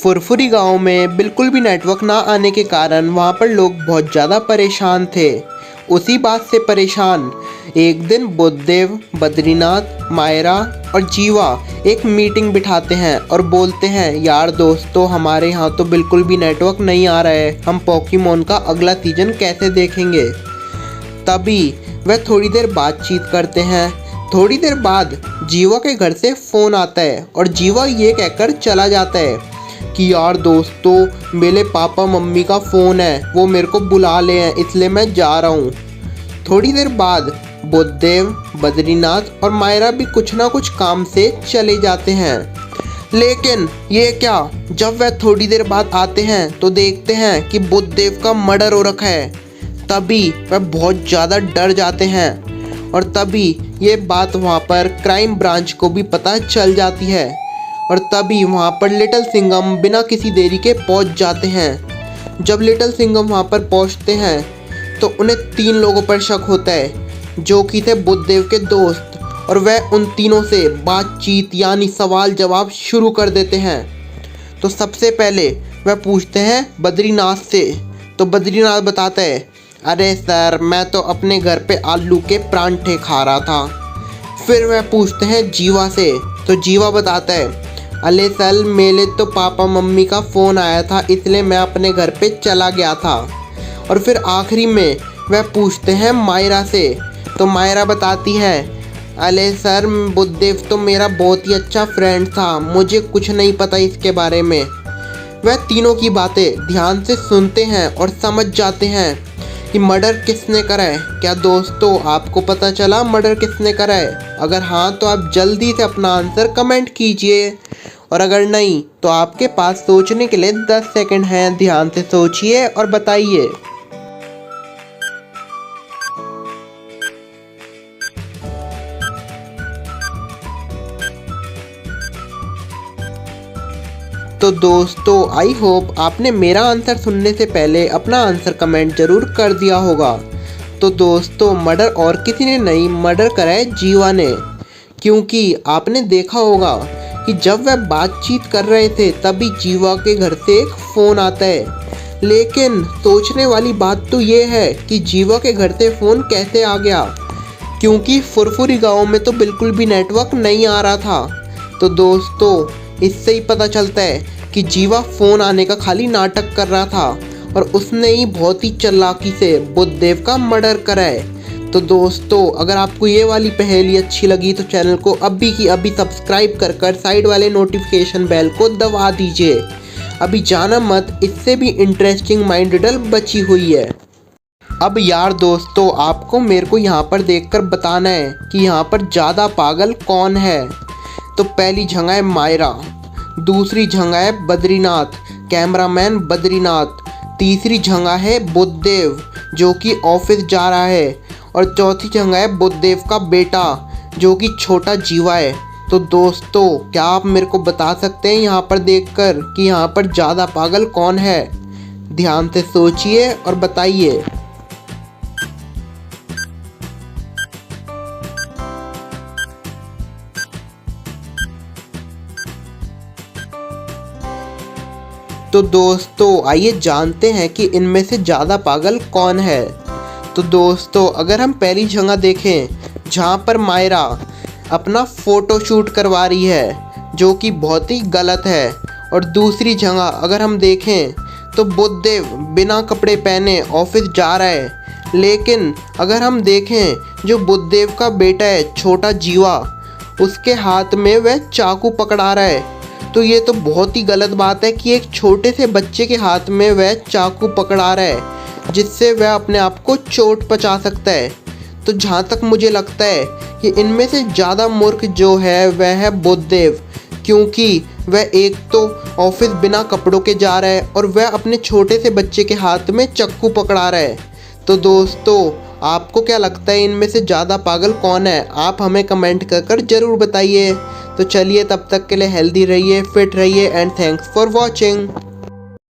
फुरफुरी गांव में बिल्कुल भी नेटवर्क ना आने के कारण वहां पर लोग बहुत ज़्यादा परेशान थे। उसी बात से परेशान एक दिन बुद्धदेव, बद्रीनाथ, मायरा और जीवा एक मीटिंग बिठाते हैं और बोलते हैं, यार दोस्तों, हमारे यहाँ तो बिल्कुल भी नेटवर्क नहीं आ रहा है, हम पोकेमोन का अगला सीजन कैसे देखेंगे। तभी वह थोड़ी देर बातचीत करते हैं। थोड़ी देर बाद जीवा के घर से फ़ोन आता है और जीवा ये कहकर चला जाता है कि यार दोस्तों, मेरे पापा मम्मी का फ़ोन है, वो मेरे को बुला ले हैं, इसलिए मैं जा रहा हूँ। थोड़ी देर बाद बुद्धदेव, बद्रीनाथ और मायरा भी कुछ ना कुछ काम से चले जाते हैं। लेकिन ये क्या, जब वह थोड़ी देर बाद आते हैं तो देखते हैं कि बुद्धदेव का मर्डर हो रखा है। तभी वह बहुत ज़्यादा डर जाते हैं और तभी ये बात वहाँ पर क्राइम ब्रांच को भी पता चल जाती है और तभी वहाँ पर लिटिल सिंघम बिना किसी देरी के पहुँच जाते हैं। जब लिटिल सिंघम वहाँ पर पहुँचते हैं तो उन्हें 3 लोगों पर शक होता है, जो कि थे बुद्धदेव के दोस्त, और वह उन तीनों से बातचीत यानी सवाल जवाब शुरू कर देते हैं। तो सबसे पहले वह पूछते हैं बद्रीनाथ से। तो बद्रीनाथ बताता है, अरे सर, मैं तो अपने घर पे आलू के परांठे खा रहा था। फिर वह पूछते हैं जीवा से। तो जीवा बताता है, अरे सर, मेरे तो पापा मम्मी का फ़ोन आया था, इसलिए मैं अपने घर पे चला गया था। और फिर आखिरी में वह पूछते हैं मायरा से। तो मायरा बताती है, अरे सर, बुद्धदेव तो मेरा बहुत ही अच्छा फ्रेंड था, मुझे कुछ नहीं पता इसके बारे में। वह तीनों की बातें ध्यान से सुनते हैं और समझ जाते हैं कि मर्डर किसने करा है। क्या दोस्तों, आपको पता चला मर्डर किसने करा है? अगर हाँ तो आप जल्दी से अपना आंसर कमेंट कीजिए, और अगर नहीं तो आपके पास सोचने के लिए 10 सेकंड हैं। ध्यान से सोचिए और बताइए। तो दोस्तों, आई होप आपने मेरा आंसर सुनने से पहले अपना आंसर कमेंट जरूर कर दिया होगा। तो दोस्तों, मर्डर और किसी ने नहीं, मर्डर करा है जीवा ने। क्योंकि आपने देखा होगा कि जब वह बातचीत कर रहे थे तभी जीवा के घर से एक फ़ोन आता है। लेकिन सोचने वाली बात तो ये है कि जीवा के घर से फ़ोन कैसे आ गया, क्योंकि फुरफुरी गाँव में तो बिल्कुल भी नेटवर्क नहीं आ रहा था। तो दोस्तों, इससे ही पता चलता है कि जीवा फ़ोन आने का खाली नाटक कर रहा था और उसने ही बहुत ही चालाकी से बुद्धदेव का मर्डर करा है। तो दोस्तों, अगर आपको ये वाली पहेली अच्छी लगी तो चैनल को अभी की अभी सब्सक्राइब कर साइड वाले नोटिफिकेशन बेल को दबा दीजिए। अभी जाना मत, इससे भी इंटरेस्टिंग माइंड रिडल बची हुई है। अब यार दोस्तों, आपको मेरे को यहाँ पर देखकर बताना है कि यहाँ पर ज़्यादा पागल कौन है। तो पहली जगह है मायरा, दूसरी जगह है बद्रीनाथ, कैमरामैन बद्रीनाथ, तीसरी जगह है बुद्धदेव जो कि ऑफिस जा रहा है, और चौथी जगह है बुद्धदेव का बेटा जो कि छोटा जीवा है। तो दोस्तों, क्या आप मेरे को बता सकते हैं यहाँ पर देखकर कि यहाँ पर ज़्यादा पागल कौन है? ध्यान से सोचिए और बताइए। तो दोस्तों, आइए जानते हैं कि इनमें से ज़्यादा पागल कौन है। तो दोस्तों, अगर हम पहली जगह देखें जहाँ पर मायरा अपना फ़ोटो शूट करवा रही है, जो कि बहुत ही गलत है, और दूसरी जगह अगर हम देखें तो बुद्धदेव बिना कपड़े पहने ऑफिस जा रहा है। लेकिन अगर हम देखें जो बुद्धदेव का बेटा है छोटा जीवा, उसके हाथ में वह चाकू पकड़ा रहा है। तो ये तो बहुत ही गलत बात है कि एक छोटे से बच्चे के हाथ में वह चाकू पकड़ा रहा है, जिससे वह अपने आप को चोट पहुंचा सकता है। तो जहाँ तक मुझे लगता है कि इनमें से ज़्यादा मूर्ख जो है वह है बुद्धदेव, क्योंकि वह एक तो ऑफिस बिना कपड़ों के जा रहा है और वह अपने छोटे से बच्चे के हाथ में चाकू पकड़ा रहा है। तो दोस्तों, आपको क्या लगता है इनमें से ज़्यादा पागल कौन है? आप हमें कमेंट कर ज़रूर बताइए। तो चलिए, तब तक के लिए हेल्दी रहिए, फिट रहिए, एंड थैंक्स फॉर वॉचिंग।